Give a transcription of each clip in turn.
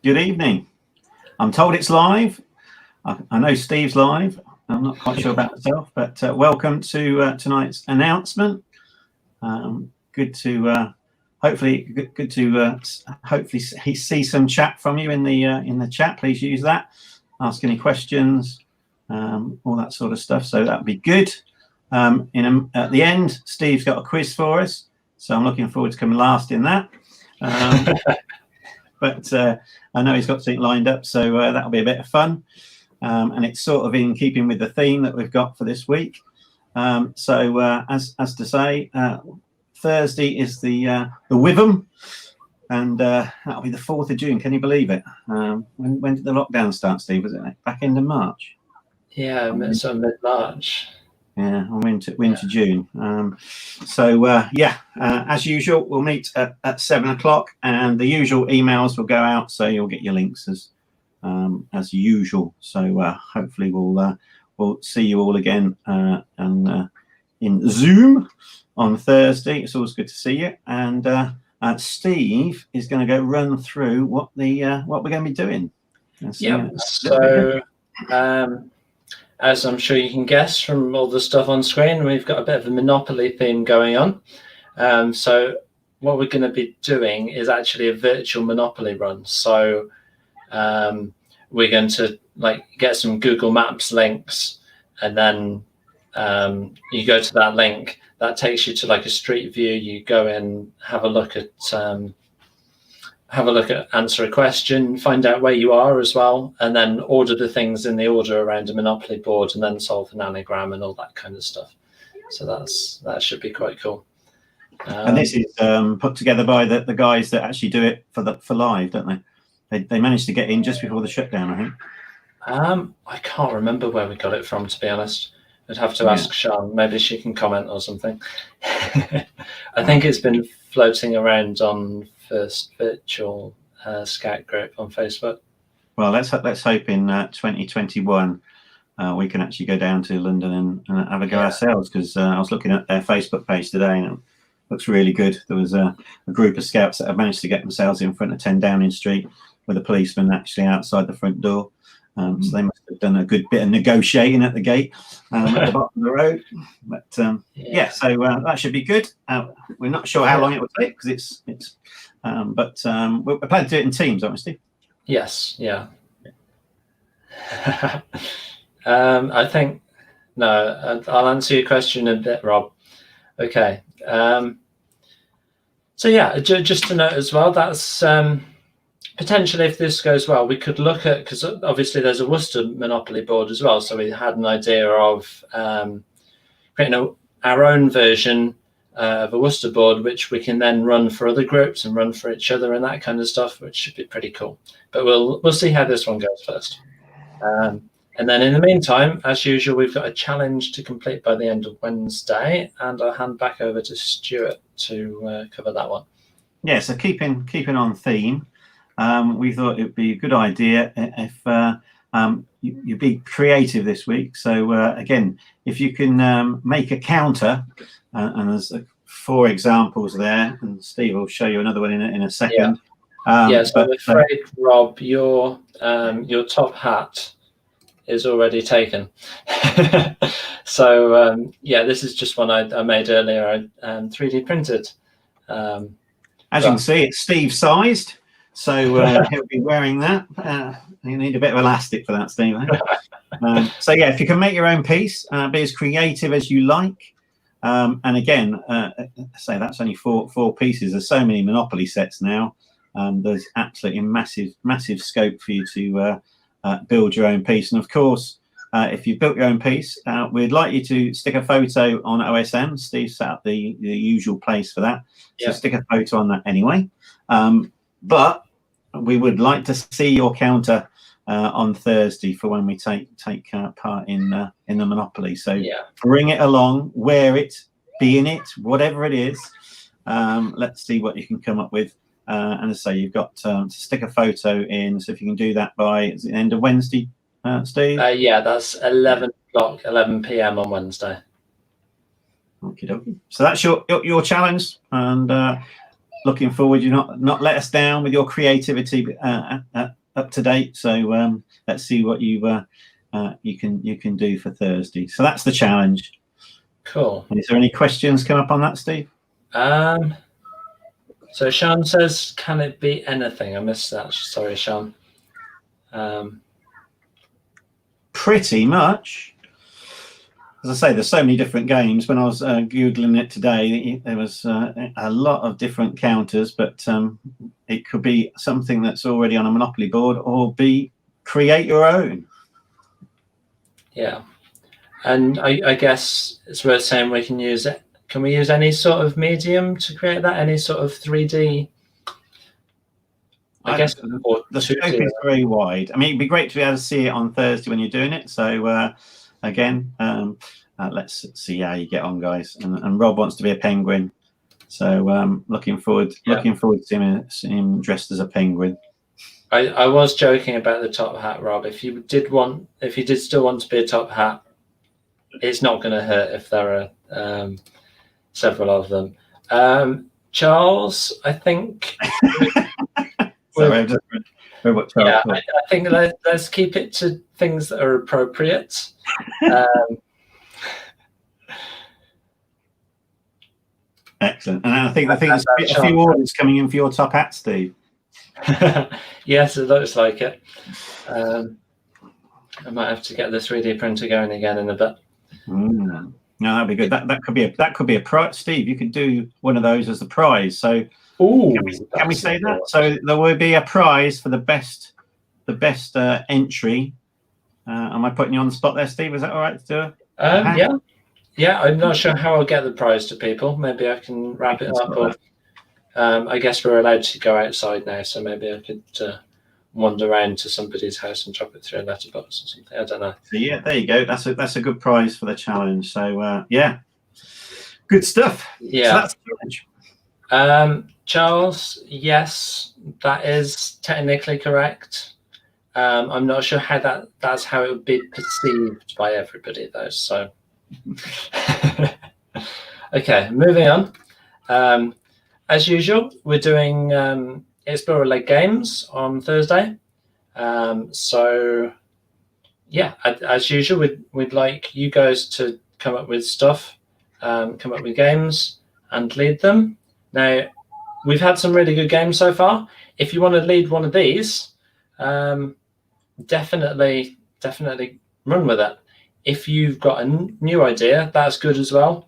Good evening. I'm told it's live. I know Steve's live. I'm not quite sure about myself, but welcome to tonight's announcement. Good to hopefully see some chat from you in the chat. Please use that. Ask any questions, all that sort of stuff. So that'd be good. At the end, Steve's got a quiz for us, so I'm looking forward to coming last in that. But I know he's got something lined up, so that'll be a bit of fun. And it's sort of in keeping with the theme that we've got for this week. As to say, Thursday is the Witham, and that'll be the 4th of June. Can you believe it? When did the lockdown start, Steve? Was it back end of March? Yeah, so mid-March. Yeah, or into June. As usual, we'll meet at 7 o'clock, and the usual emails will go out, so you'll get your links as usual. So hopefully we'll see you all again and in Zoom on Thursday. It's always good to see you. And Steve is going to go run through what we're going to be doing. Yeah. So. As I'm sure you can guess from all the stuff on screen, we've got a bit of a Monopoly theme going on. So what we're going to be doing is actually a virtual Monopoly run. So we're going to get some Google Maps links, and then you go to that link. That takes you to a street view. You go in, have a look at answer a question, find out where you are as well, and then order the things in the order around a Monopoly board, and then solve an anagram and all that kind of stuff. So that should be quite cool. And this is put together by the guys that actually do it for live, don't they? They managed to get in just before the shutdown, I think. I can't remember where we got it from, to be honest. I'd have to ask Sean. Maybe she can comment or something. I think it's been floating around on First Virtual Scout group on Facebook. Well, let's hope in 2021 we can actually go down to London and have a go ourselves, because I was looking at their Facebook page today and it looks really good. There was a group of scouts that have managed to get themselves in front of 10 Downing Street with a policeman actually outside the front door. So they must have done a good bit of negotiating at the gate at the bottom of the road. But so that should be good. We're not sure how long it will take, because it's we're planning to do it in teams, aren't we, Steve? Yes, yeah. I think I'll answer your question in a bit, Rob. Okay. Just to note as well, that's potentially, if this goes well, we could look at, because obviously there's a Worcester Monopoly board as well, so we had an idea of creating our own version of a Worcester board, which we can then run for other groups and run for each other and that kind of stuff, which should be pretty cool. But we'll see how this one goes first. And then in the meantime, as usual, we've got a challenge to complete by the end of Wednesday, and I'll hand back over to Stuart to cover that one. Yeah, so keeping on theme, we thought it would be a good idea if you be creative this week. So again, if you can make a counter, and there's 4 examples there, and Steve will show you another one in a second. So I'm afraid, Rob, your top hat is already taken. So this is just one I made earlier. I 3D printed. As you can see, it's Steve sized, so he'll be wearing that. You need a bit of elastic for that, Steve. If you can make your own piece, be as creative as you like. And again, say that's only four pieces. There's so many Monopoly sets now. There's absolutely massive scope for you to build your own piece. And of course, if you've built your own piece, we'd like you to stick a photo on OSM. Steve set up the usual place for that. So stick a photo on that anyway. But we would like to see your counter on Thursday for when we take part in the Monopoly. So bring it along, wear it, be in it, whatever it is. Let's see what you can come up with. And as I say, you've got to stick a photo in. So if you can do that by the end of Wednesday, Steve? That's 11 p.m. on Wednesday. Okie dokie. So that's your challenge, and looking forward. You not let us down with your creativity up to date. So let's see what you can do for Thursday. So that's the challenge. Cool. And is there any questions come up on that, Steve? So Sean says, can it be anything? I missed that. Sorry, Sean. Pretty much. As I say, there's so many different games. When I was Googling it today, there was a lot of different counters, but it could be something that's already on a Monopoly board or create your own. Yeah. And I guess it's worth saying we can use it. Can we use any sort of medium to create that? Any sort of 3D? I guess the scope is very wide. I mean, it'd be great to be able to see it on Thursday when you're doing it. So again, let's see how you get on, guys. And Rob wants to be a penguin, so looking forward to seeing him dressed as a penguin. I was joking about the top hat, Rob. If you did still want to be a top hat, it's not going to hurt if there are several of them. Charles, I think. I think let's keep it to things that are appropriate. Excellent. And I think there's a few orders coming in for your top hat, Steve. Yes, it looks like it. I might have to get the 3D printer going again in a bit. No, that'd be good. That could be a prize. Steve, you could do one of those as the prize. So can we say that? So there will be a prize for the best entry. Am I putting you on the spot there, Steve? Is that all right to do? Yeah. I'm not sure how I'll get the prize to people. Maybe I can wrap it up. Or I guess we're allowed to go outside now, so maybe I could wander around to somebody's house and drop it through a letterbox or something. I don't know. So yeah, there you go. That's a good prize for the challenge. So yeah, good stuff. Yeah. So that's the challenge. Charles, yes, that is technically correct. I'm not sure how that's how it would be perceived by everybody though. So okay, moving on. As usual, we're doing Explorer Leg games on Thursday. So yeah, as usual, we'd like you guys to come up with stuff, come up with games and lead them. Now, we've had some really good games so far. If you want to lead one of these, definitely run with it. If you've got a new idea, that's good as well.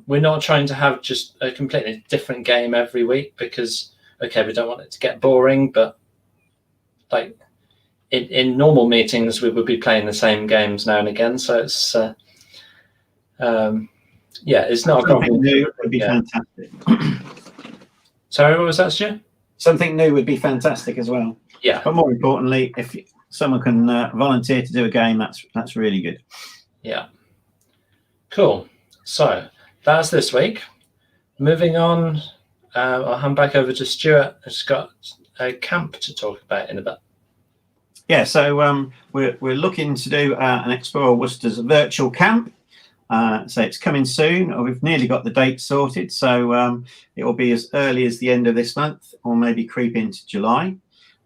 We're not trying to have just a completely different game every week because, okay, we don't want it to get boring, but like in normal meetings, we would be playing the same games now and again. So it's, it's not a problem. New would be fantastic. Sorry, what was that, Stu? Something new would be fantastic as well. Yeah. But more importantly, if someone can volunteer to do a game, that's really good. Yeah. Cool. So that's this week. Moving on, I'll hand back over to Stuart, who's got a camp to talk about in a bit. Yeah, so we're looking to do an Explorer Worcester's virtual camp. So it's coming soon. We've nearly got the date sorted. So it will be as early as the end of this month or maybe creep into July.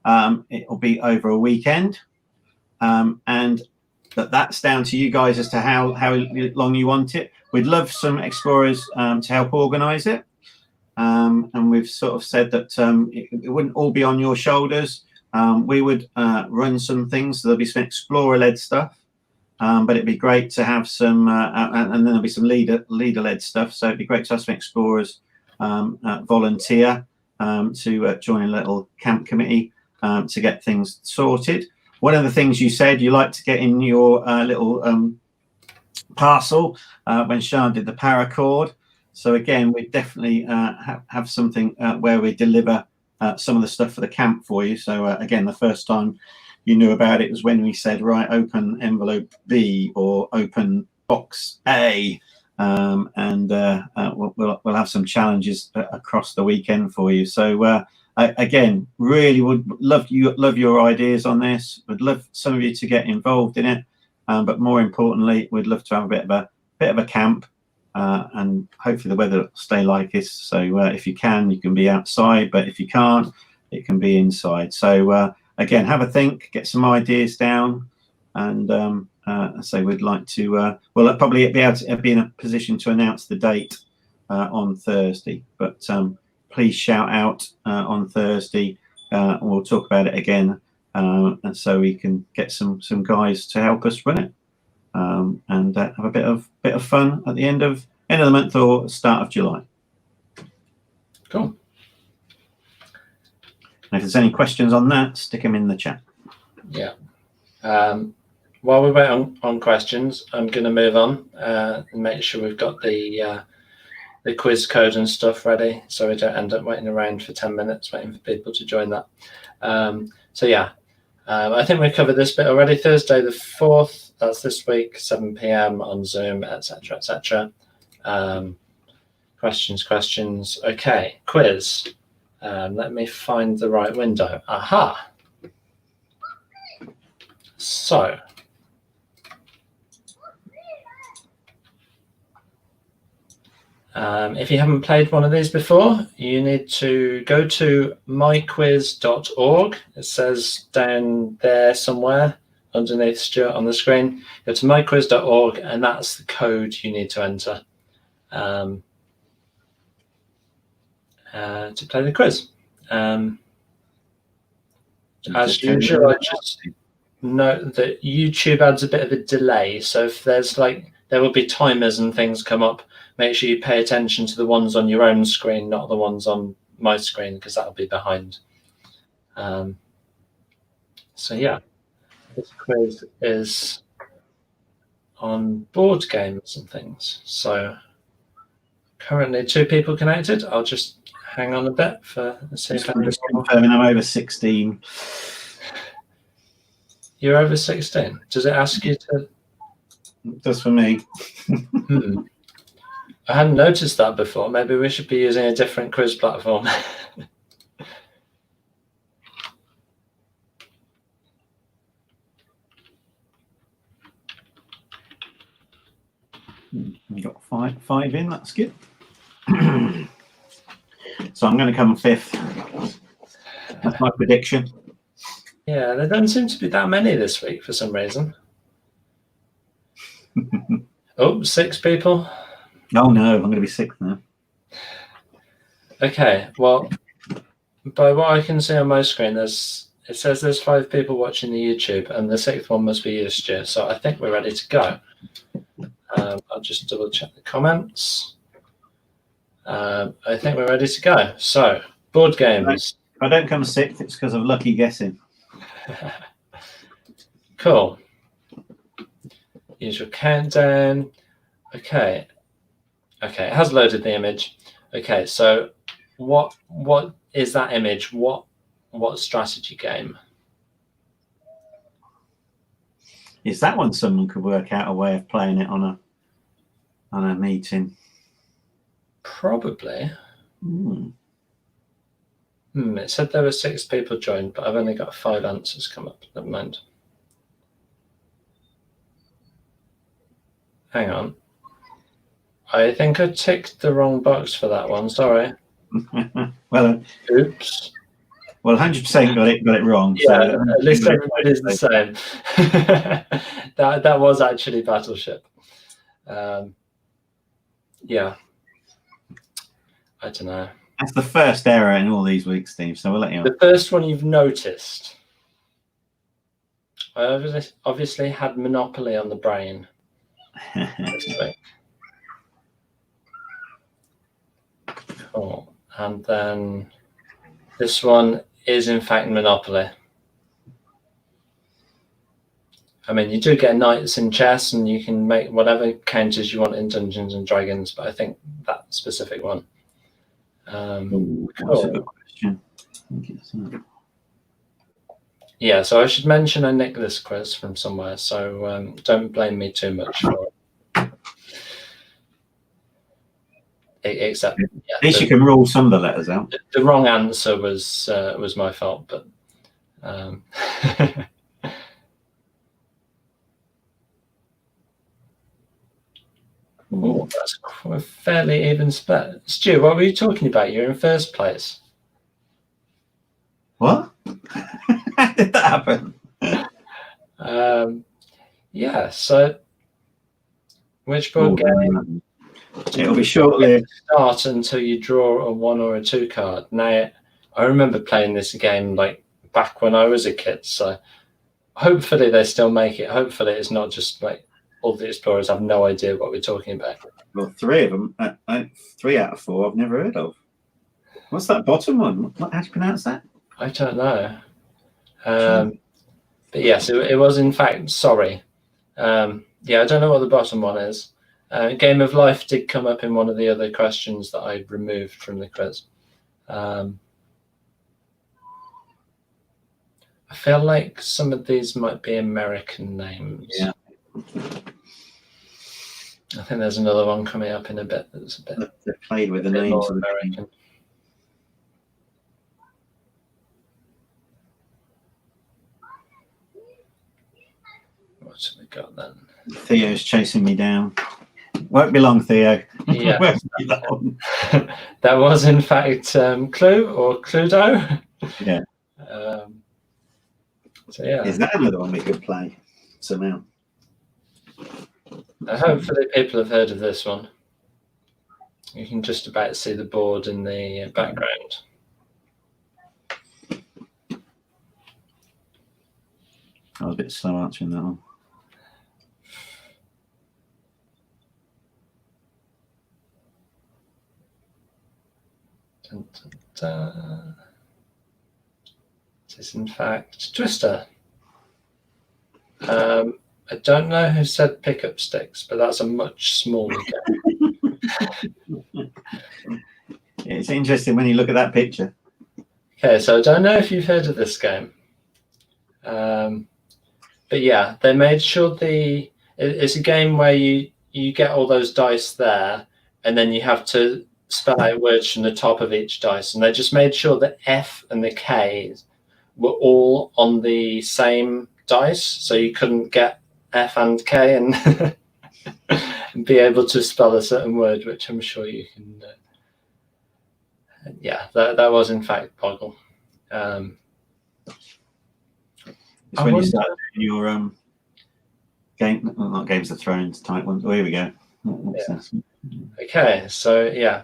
It will be over a weekend. And that's down to you guys as to how long you want it. We'd love some explorers to help organise it. And we've sort of said that it wouldn't all be on your shoulders. We would run some things. So there'll be some explorer-led stuff. But it'd be great to have some, and then there'll be some leader-led stuff. So it'd be great to have some explorers volunteer to join a little camp committee to get things sorted. One of the things you said you like to get in your little parcel when Sean did the paracord. So again, we definitely have something where we deliver some of the stuff for the camp for you. So again, the first time you knew about it was when we said, right, open envelope B or open box A, and we'll have some challenges across the weekend for you. So again, really would love your ideas on this. Would love some of you to get involved in it, but more importantly, we'd love to have a bit of a camp and hopefully the weather will stay like this. So if you can be outside, but if you can't, it can be inside. So again, have a think, get some ideas down, and so we'd like to. We'll probably be able to be in a position to announce the date on Thursday. But please shout out on Thursday, and we'll talk about it again, and so we can get some guys to help us run it. And have a bit of fun at the end of the month or start of July. Cool. And if there's any questions on that, stick them in the chat. Yeah. While we wait on questions, I'm going to move on and make sure we've got the quiz code and stuff ready, so we don't end up waiting around for 10 minutes waiting for people to join that. So yeah, I think we covered this bit already. Thursday the 4th. That's this week, 7 p.m. on Zoom, etc., etc. Questions. Okay, quiz. Let me find the right window. Aha. So, if you haven't played one of these before, you need to go to myquiz.org. It says down there somewhere underneath Stuart on the screen. Go to myquiz.org, and that's the code you need to enter to play the quiz. As usual, I just note that YouTube adds a bit of a delay. So if there's there will be timers and things come up, make sure you pay attention to the ones on your own screen, not the ones on my screen, because that'll be behind. So yeah. This quiz is on board games and things. So currently 2 people connected. I'll just hang on a bit for see if I'm just confirming I'm over 16. You're over 16. Does it ask you to? Just for me. I hadn't noticed that before. Maybe we should be using a different quiz platform. We got five in. That's good. So I'm going to come 5th. That's my prediction. Yeah, there don't seem to be that many this week for some reason. Oh, 6 people. Oh no, I'm going to be 6th now. Okay, well, by what I can see on my screen, it says there's 5 people watching the YouTube, and the 6th one must be you, Stu. So I think we're ready to go. I'll just double check the comments. I think we're ready to go. So, board games. If I don't come 6th, it's because of lucky guessing. Cool. Use your countdown. Okay. It has loaded the image. Okay, so what is that image? What strategy game? Is that one someone could work out a way of playing it on a meeting? Probably. It said there were 6 people joined, but I've only got 5 answers come up. Never mind. Hang on. I think I ticked the wrong box for that one. Sorry. Well, oops. Well, 100% got it wrong. Yeah, so at least everybody's the same. that was actually Battleship. Yeah. I don't know. That's the first error in all these weeks, Steve. So we'll let you on. The first one you've noticed. I obviously had Monopoly on the brain. Cool. And then this one is in fact Monopoly. I mean, you do get knights in chess, and you can make whatever counters you want in Dungeons and Dragons, but I think that specific one. That's a good question. Yeah, so I should mention I nicked this quiz from somewhere, so don't blame me too much for it. Except, yeah, at least you can rule some of the letters out. The wrong answer was my fault, but Oh, that's a fairly even split. Stu, what were you talking about? You're in first place. What? How did that happen? Yeah, so which board game? It'll be short-lived. Start until you draw a 1 or a 2 card. Now, I remember playing this game like back when I was a kid, so hopefully they still make it. Hopefully it's not just like all the explorers have no idea what we're talking about. Well, 3 of them, 3 out of 4 I've never heard of. What's that bottom one? How do you pronounce that? I don't know. But yes, it was in fact Sorry. Yeah, I don't know what the bottom one is. Game of Life did come up in one of the other questions that I removed from the quiz. I feel like some of these might be American names. Yeah. I think there's another one coming up in a bit that's a bit. They've played with the names of the American. What have we got then? Theo's chasing me down. Won't be long, Theo. Yeah. Won't be long. That was in fact Clue or Cluedo. Yeah. So yeah. Is that another one we could play somehow? Hopefully people have heard of this one. You can just about see the board in the background. I was a bit slow answering that one. Dun, dun, dun. It is in fact Twister. I don't know who said pickup sticks, but that's a much smaller game. It's interesting when you look at that picture. Okay, so I don't know if you've heard of this game. But yeah, they made sure it's a game where you get all those dice there, and then you have to spell out words from the top of each dice. And they just made sure that F and the K were all on the same dice, so you couldn't get F and K and, and be able to spell a certain word, which I'm sure you can. Yeah, that was in fact Boggle. It's when you start doing your game, well, not Games of Thrones type ones. Oh, here we go. Okay, so yeah,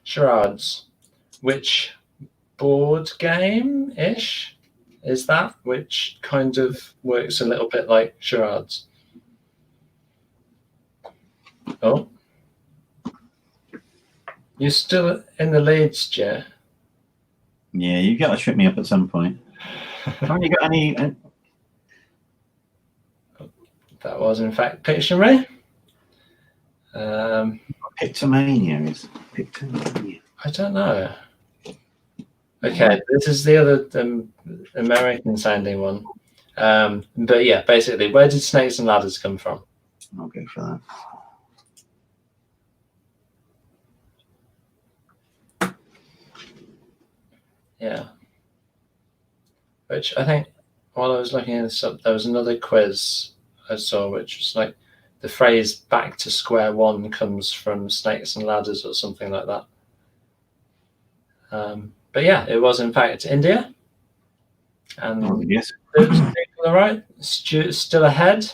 charades. Which board game-ish is that? Which kind of works a little bit like charades? Oh, you're still in the lead, Stu. Yeah, you've got to trip me up at some point. Haven't you got any? That was in fact Pictionary. Pictomania is Pictomania. I don't know. Okay, this is the other American sounding one. But yeah, basically, where did Snakes and Ladders come from? I'll go for that. Yeah. Which I think while I was looking this up, there was another quiz I saw, which was like the phrase "back to square one" comes from Snakes and Ladders or something like that. But yeah, it was in fact India. And yes, people are right. Stuart's still ahead.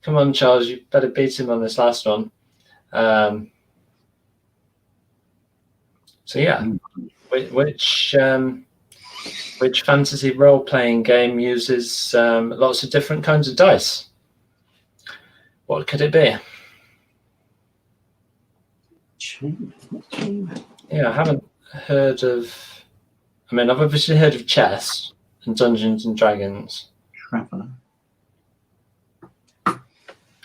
Come on, Charles, you better beat him on this last one. So yeah, which fantasy role-playing game uses lots of different kinds of dice? What could it be? Yeah, I haven't heard of. I mean, I've obviously heard of chess and Dungeons and Dragons. Traveller.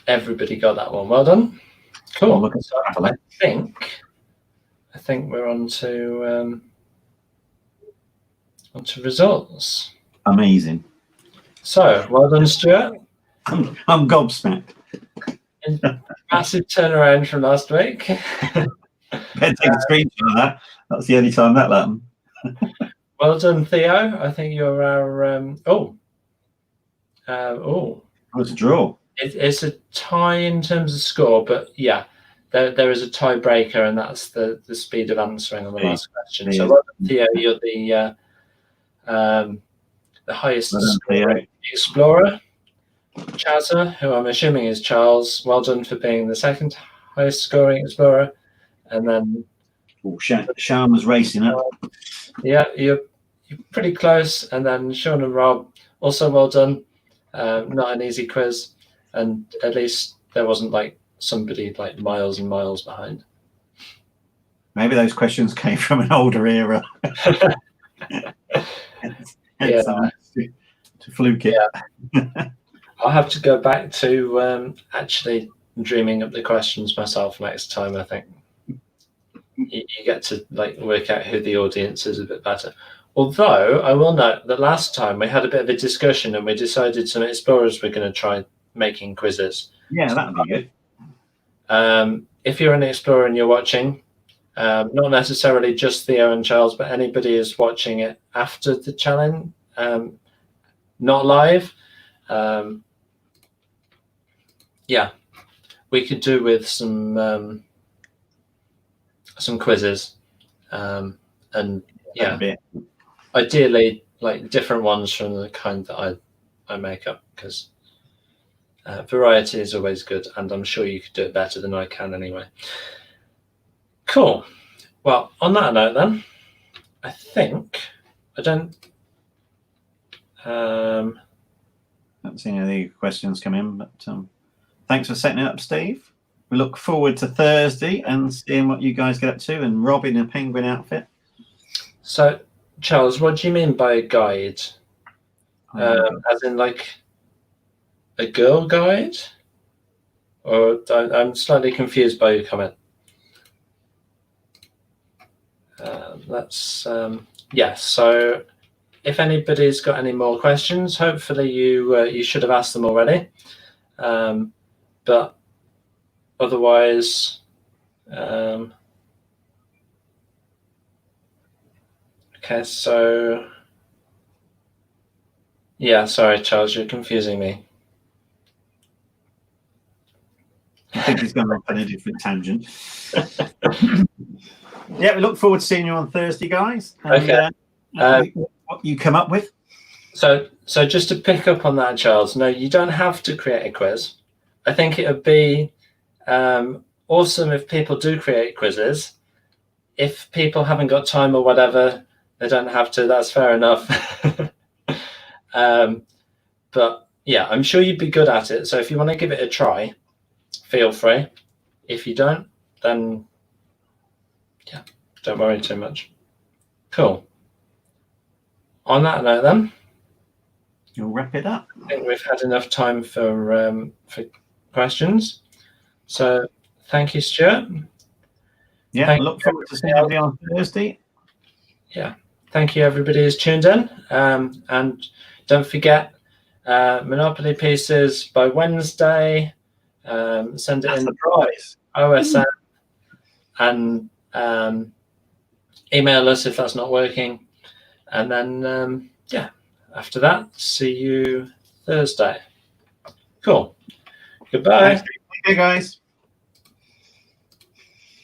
Everybody got that one. Well done. Cool. Oh, look at So I think we're on to results. Amazing. So well done, Stuart. I'm gobsmacked. Massive turnaround from last week. Better take a screenshot of that. That's the only time that happened. Well done, Theo. I think you're our. Oh, it's a draw. It's a tie in terms of score, but yeah, there is a tiebreaker, and that's the speed of answering on the last question. So, well done, Theo, you're the highest scoring explorer. Chazza, who I'm assuming is Charles, well done for being the second highest scoring explorer. And then Sharma's racing up. Yeah, you're pretty close. And then Sean and Rob, also well done. Not an easy quiz, and at least there wasn't like somebody like miles and miles behind. Maybe those questions came from an older era. Yeah. To fluke it. Yeah. I'll have to go back to actually dreaming up the questions myself next time. I think you get to like work out who the audience is a bit better. Although I will note that last time we had a bit of a discussion and we decided some explorers were going to try making quizzes. Yeah, that would be good. If you're an explorer and you're watching, not necessarily just Theo and Charles, but anybody is watching it after the challenge, not live. Yeah, we could do with some quizzes, and yeah, ideally like different ones from the kind that I make up, because variety is always good, and I'm sure you could do it better than I can anyway. Cool. Well, on that note then, I think I don't see any questions come in, but thanks for setting it up, Steve. We look forward to Thursday and seeing what you guys get up to, and Rob in a penguin outfit. So, Charles, what do you mean by a guide? As in like a girl guide? Or I'm slightly confused by your comment. Yeah, so if anybody's got any more questions, hopefully you should have asked them already. But otherwise, okay, so yeah, sorry, Charles, you're confusing me. I think he's gone off on a different tangent. Yeah, we look forward to seeing you on Thursday, guys. And, okay. What you come up with. So just to pick up on that, Charles, no, you don't have to create a quiz. I think it would be awesome if people do create quizzes. If people haven't got time or whatever, they don't have to. That's fair enough. But yeah, I'm sure you'd be good at it. So if you want to give it a try, feel free. If you don't, then yeah, don't worry too much. Cool. On that note, then, you'll wrap it up. I think we've had enough time for questions. So thank you, Stuart. Yeah, look forward to seeing everybody on Thursday. Yeah, thank you, everybody who's tuned in. And don't forget, Monopoly pieces by Wednesday. Send it in the prize. OSM, and email us if that's not working. And then, yeah, after that, see you Thursday. Cool. Goodbye. Thanks. Hey, guys.